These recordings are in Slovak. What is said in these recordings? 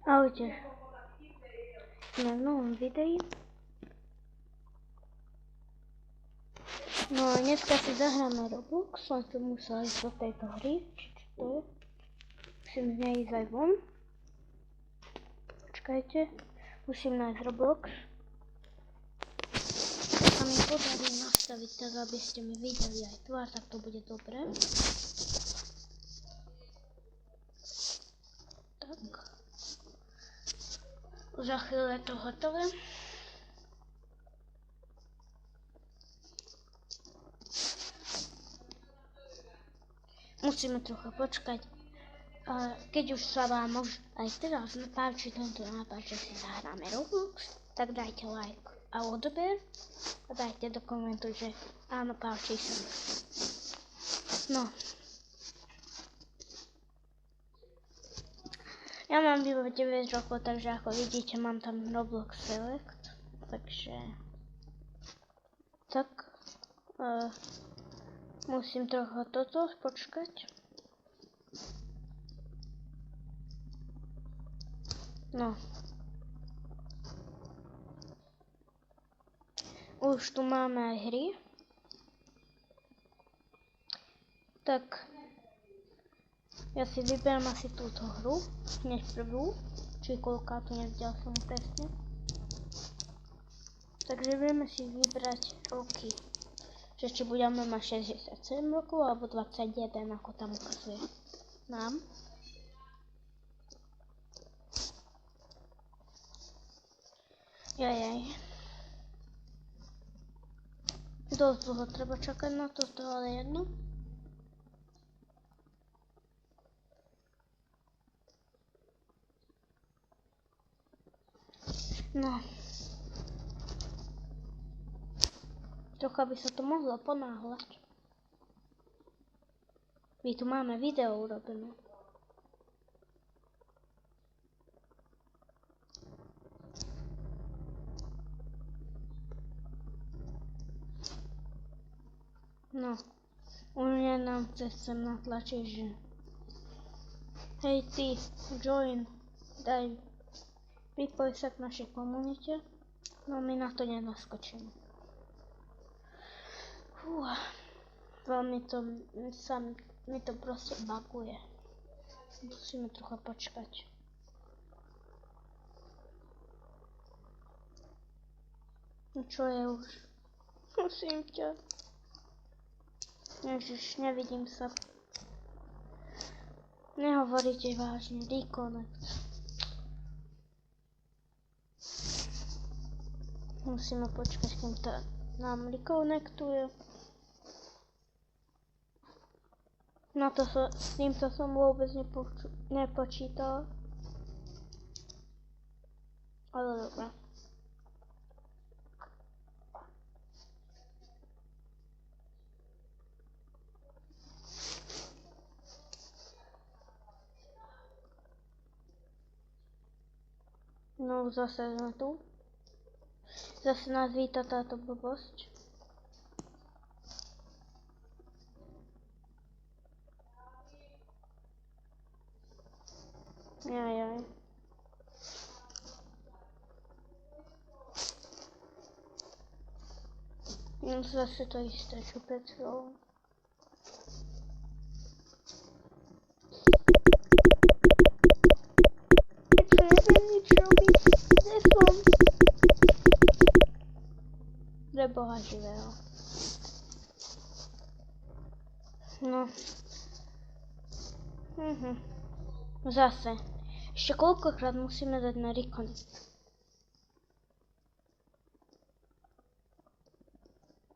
Ahojte, sme v novom videi. No a dneska si zahráme Roblox, len som musela ísť do tejto hry, či čo to je. Musím z nej ísť aj von. Počkajte, musím nájsť Roblox. Keď sa mi podarí nastaviť tak, aby ste mi videli aj tvár, tak to bude dobré. Tak. Za chvíľu je to hotové. Musíme trocha počkať. A keď už sa vám aj teraz páči tento nápad, že si zahráme Roblox, tak dajte like a odber a dajte do komentu, že áno, páči sa. No. Ja mám iba 9 rokov, takže ako vidíte, mám tam Roblox Select, takže tak musím trocha toto počkať. No. Už tu máme aj hry. Tak ja si vyberám asi túto hru, hneď prvú, či koľká tu nevedel som presne. Takže vieme si vybrať roky, že či budeme mať 67 rokov alebo 21, ako tam ukazuje nám. Jajaj. Dosť dlho treba čakať na toto, ale jedno. No. Trocha by sa to mohlo ponáhľať. My tu máme video urobené. No. U mňa nám chce sem natlačiť, že hej ty, join, daj, pripoj sa k našej komunite. No my na to nenaskočíme. Veľmi to mi to proste buguje. Musíme trocha počkať. No čo je už? Prosím ťa. Ježiš, nevidím sa. Nehovoríte vážne, reconnect. Musíme počkať, kým to nám reconnectuje. Na to s týmto som vôbec nepočítal. Ale dobré. No zase sme tu. Zase nás víta táto blbosť. Jajaj. Zase to isté, čo pred chvíľou. Prečo neviem nič robiť? Kde som? Pre Boha živého. No. Zase. Ešte koľkokrát musíme dať na reconnect?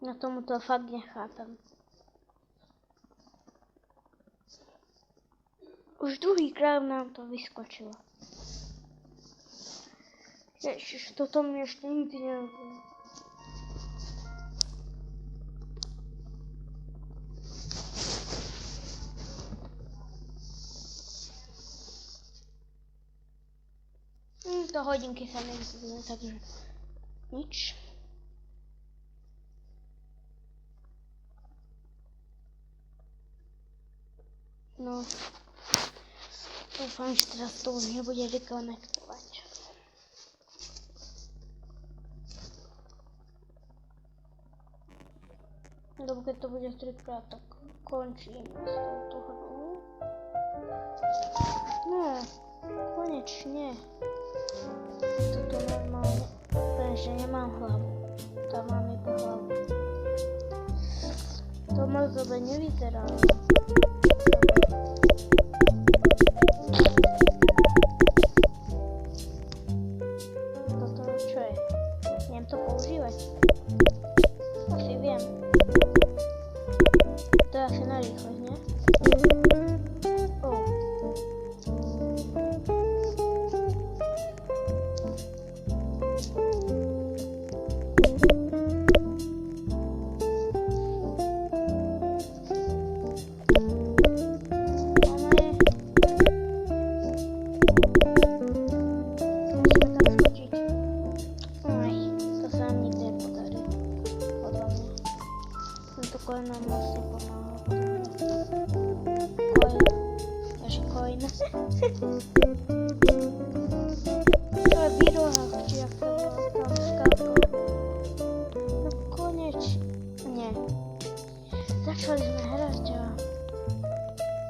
Na tomu to fakt nechápem. Už druhýkrát nám to vyskočilo. Ježiš, toto mi ešte nikdy nerobilo. Do hodinky sa nevyzvíme, takže nič. No. Dúfam, že teraz to už nebude rekonektovať. Lebo keď to bude 3-krát, tak končím s touto hrou. No, konečne. Toto normálne, pretože nemám hlavu. Tam mám iba hlavu. To moc dobre nevyzerá. Toto čo je? Viem to používať? Asi viem. To je asi na rýchlosť, nie? To je výroha, či jak to bolo tam skákalo. No konečne. Začali sme hrať a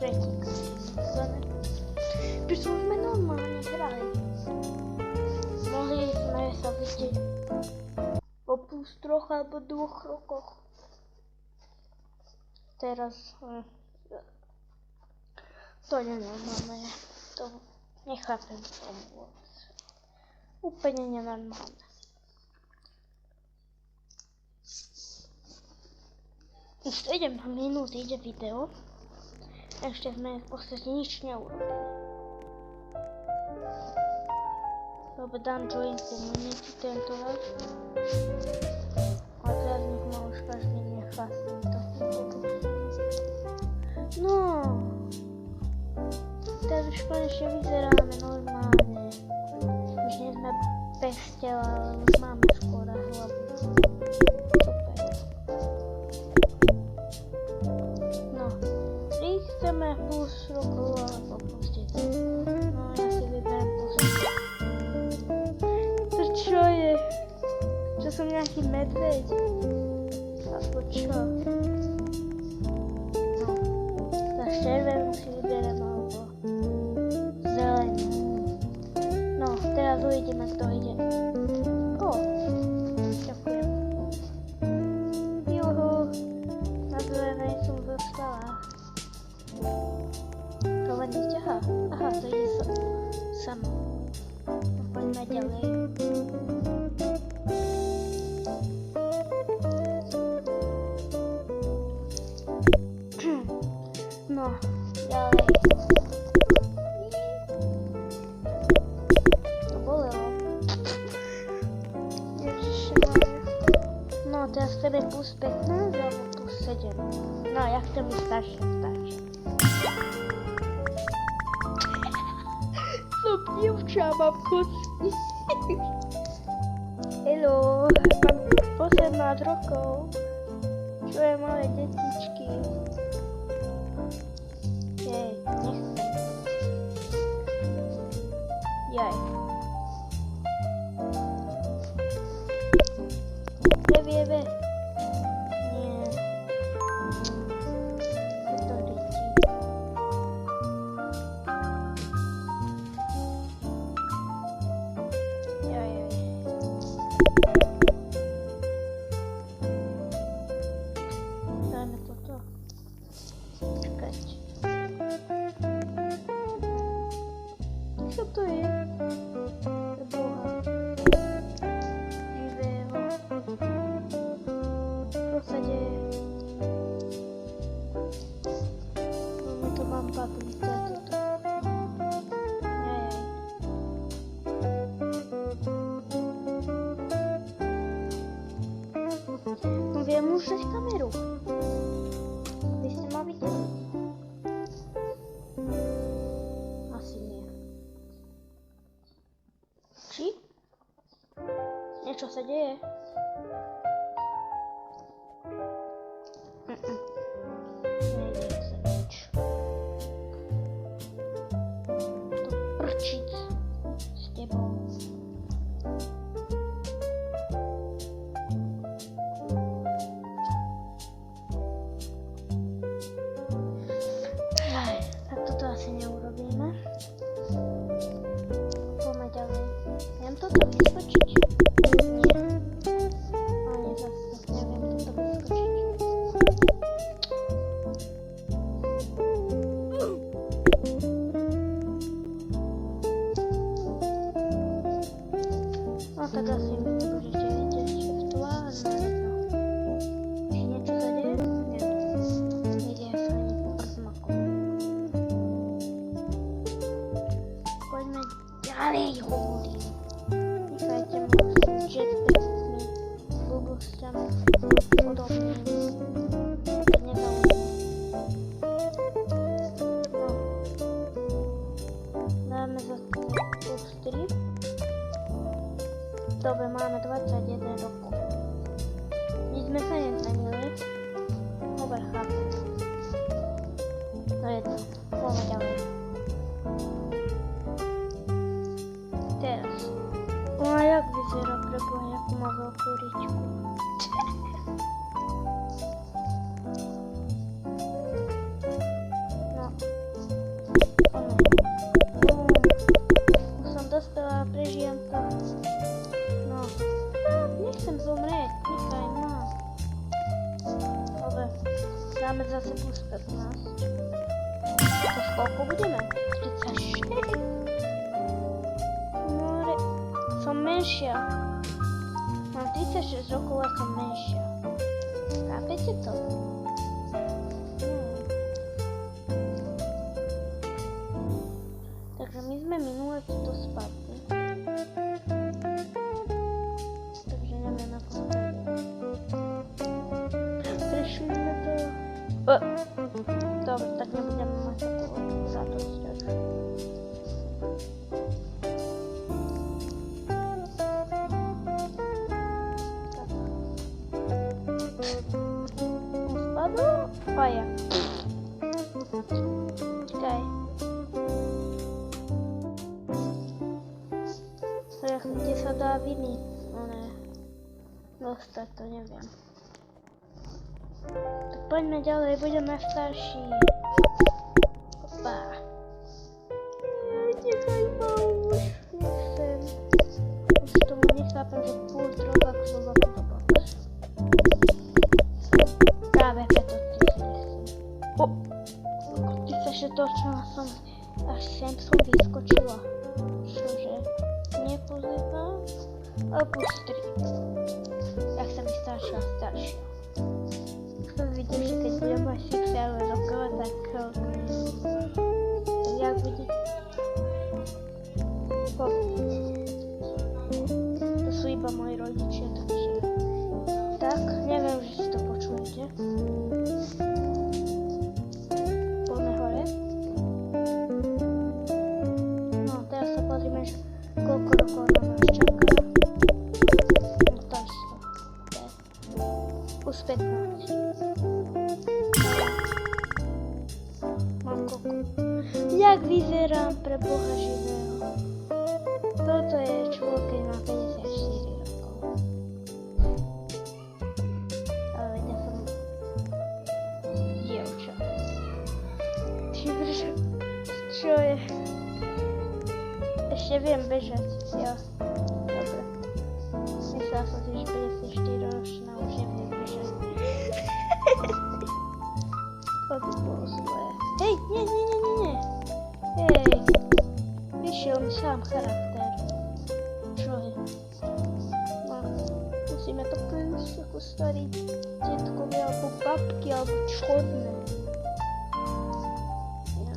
tretíkrát. Pričom sme normálne hrali. Mohli sme sa vidieť po plus 3 alebo 2 rokoch. Teraz to nenormálne je. To nechápem tomu vôbec. Úplne nenormálne. Už 7 minút ide video. Ešte sme v podstate nič neurobili. Lebo dám join community tento raz. A teraz nech ma už každý nechá s týmto. No. Teraz už konečne vyzeráme normálne. Už nie sme bez tela, ale už máme skôr hlavu. Super. No, 3 chceme plus rokov alebo plus 10. No, ja si vyberiem plus 10. To čo je? Čo som nejaký medveď? Alebo čo? No, za červenú si vyberiem alebo zelenú. No, teraz uvidíme, kto ide. Ó, ďakujem. Juhu, na zelenej som zostala. To len ide, aha, to ide samo. Poďme ďalej. No, ďalej. To bolelo. Ježišmarja. No, teraz chceme plus 15 alebo plus 7. No, jak to mi stačí. Som dievča, mám kosti. Hello, mám 18 rokov. Čo je malé detičky? Jej, nechcem. Jaj. Jebe. Nie. To deti. Jaj. Dajme toto. Čakajte. Co to je? Boha. Živého. Čo sa deje? No to mám papír, to je toto. Jaj. No viem už dať kameru. Aby ste ma videli. Asi nie. Či? Niečo sa deje? Nedeje sa nič. blbosťami podobnými. Nezaujímavé. No. Dáme zase plus 3. Dobre, máme 21 rokov. Nič sme sa nezmenili. Dobre, chápem. To je to. Poďme ďalej. Teraz. No a jak vyzerá preboha, jakú má veľkú ričku? No. Už som dostala, prežijem to. No. Nechcem zomrieť, nechaj ma. Dobre. Dáme zase plus 15. To koľko budeme? 36. Som menšia. Mám 36 rokov a som menšia. Chápete to? Takže my sme minule tuto spadli. Takže neviem ako spadli. Prešli sme to. Dobre, tak nebudem mať takú radosť. Faja. Čakaj. Kde sa dá viny? No ne. Dostať to neviem. Tak poďme ďalej, budeme starší. Opa. Nechaj ma už. Nechcem. Už tomu nechápem, že púl droga k slovaku to bolo. Práve preto. Točila som, až sem som vyskočila. Čože? Nepozerám? Plus 3. Jak sa mi staršia. Vidím, že keď budem mať 6 rokov, tak jak bude? To sú iba moji rodičia, takže tak, neviem, že si to počujete. Koľko rokov na nás čaká? No to isto. Plus 15. Mám koľko? Jak vyzerám pre Boha živého? Toto je človek, keď má 54 rokov. Ale veď ja som dievča. Čo je? Ešte viem bežať, jo. Dobre. Myslela som si, že 54 ročná už neviem bežať. To by bolo zlé. Hej, nie. Hej. Vyšiel mi sám charakter. Čo je? No, musíme to prísť ako starí detkovia, alebo babky, alebo čhodné. Ja.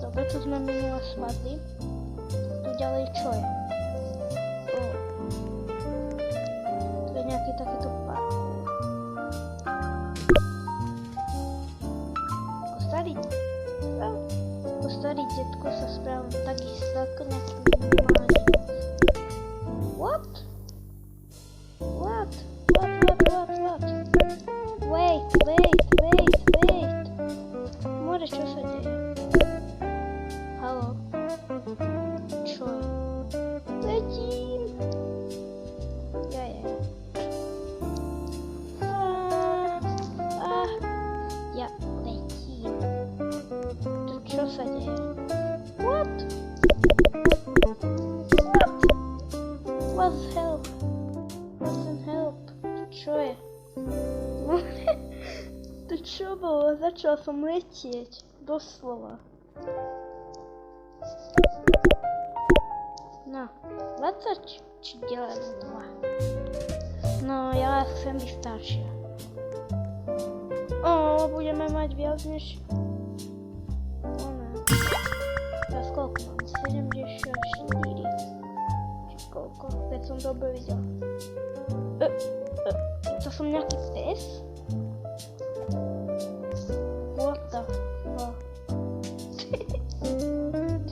Dobre, tu sme minule spadli. Tu ďalej čo je? Tu je nejaký takýto parkour. Ako starý detko sa správam takisto ako nejaký mladý. What? Wait. More, čo sa deje? Haló? Čo je? Letím! Ja letím. To čo sa deje? What? What's help? Wasn't help. Čo je? To čo bolo? Začal som letieť. Doslova. No, 20 či delím 2. No, ja chcem byť staršia. Budeme mať viac než... Teraz koľko mám? 74. Či koľko? Keď som dobre videl. som nejaký pes? What the fuck?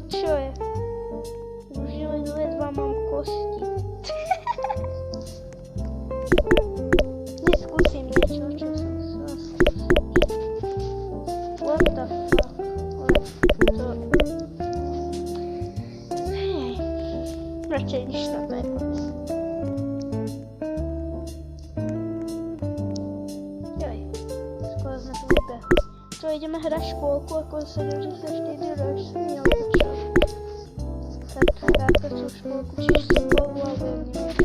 Čo je? Už len ledva mám kosti. Neskúsim niečo, čo som sa skúsiť. What the fuck? Hej. Radšej nič tam nepoviem. Čo, ideme hrať škôlku, ako 74 ročný, alebo čo? Tak skrátka sú škôlku, čiže školu, alebo neviem.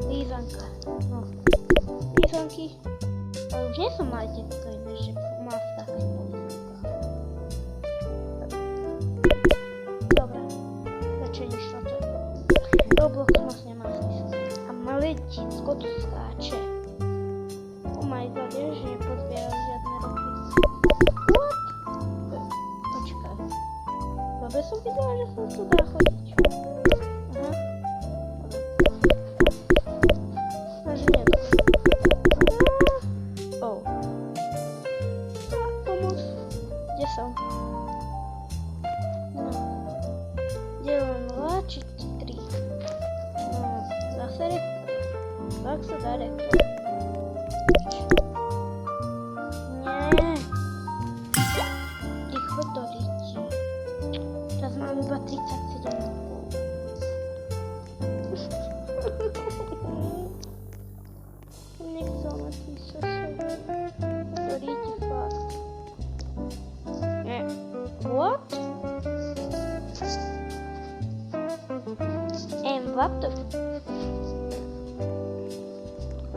Lízanka, no. Lízanky, ale už nie som malé detko iné, že má skákať po lízankách. Dobre, radšej nič na to. Roblox moc nemá zmysel. A malé detsko tu skáče. Oh my god, že nepozbieral žiadne roky. What? Počkaj. Dobre som videla, že som tu dá chodiť. Aha. Takže nie, dobre. Oh. Pomoc. Kde som? No. Delím 2 či 3. No, zase rektor. Tak sa dá rektor. Mám iba 37,5. Nechcel ma písať to ríti fakt. What?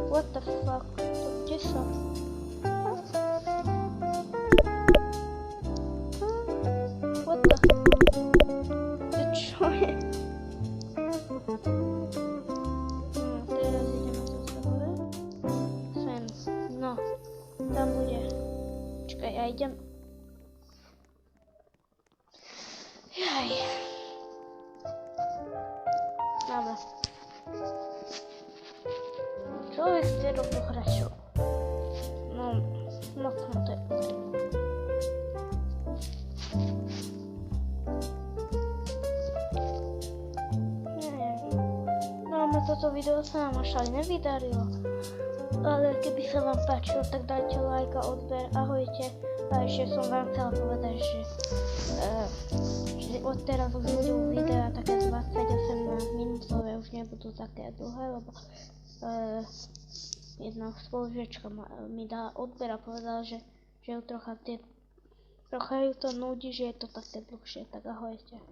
What the fuck? Kde som? What the fuck? Čo je? No, teraz ideme zase hore. Sem. No, tam bude. Čakaj, ja idem. Jaj. Dobre. Človek chce robiť hračov. No, moc mu to je potrebné. Toto video sa nám až aj nevydarilo, ale keby sa vám páčilo, tak dajte like a odber, ahojte. A ešte som vám chcela povedať, že odteraz už budú videa také 20-18 minútové, už nebudú také dlhé, lebo jedna spolužiačka mi dala odber a povedala, že ju trocha ju to nudí, že je to také dlhšie, tak ahojte.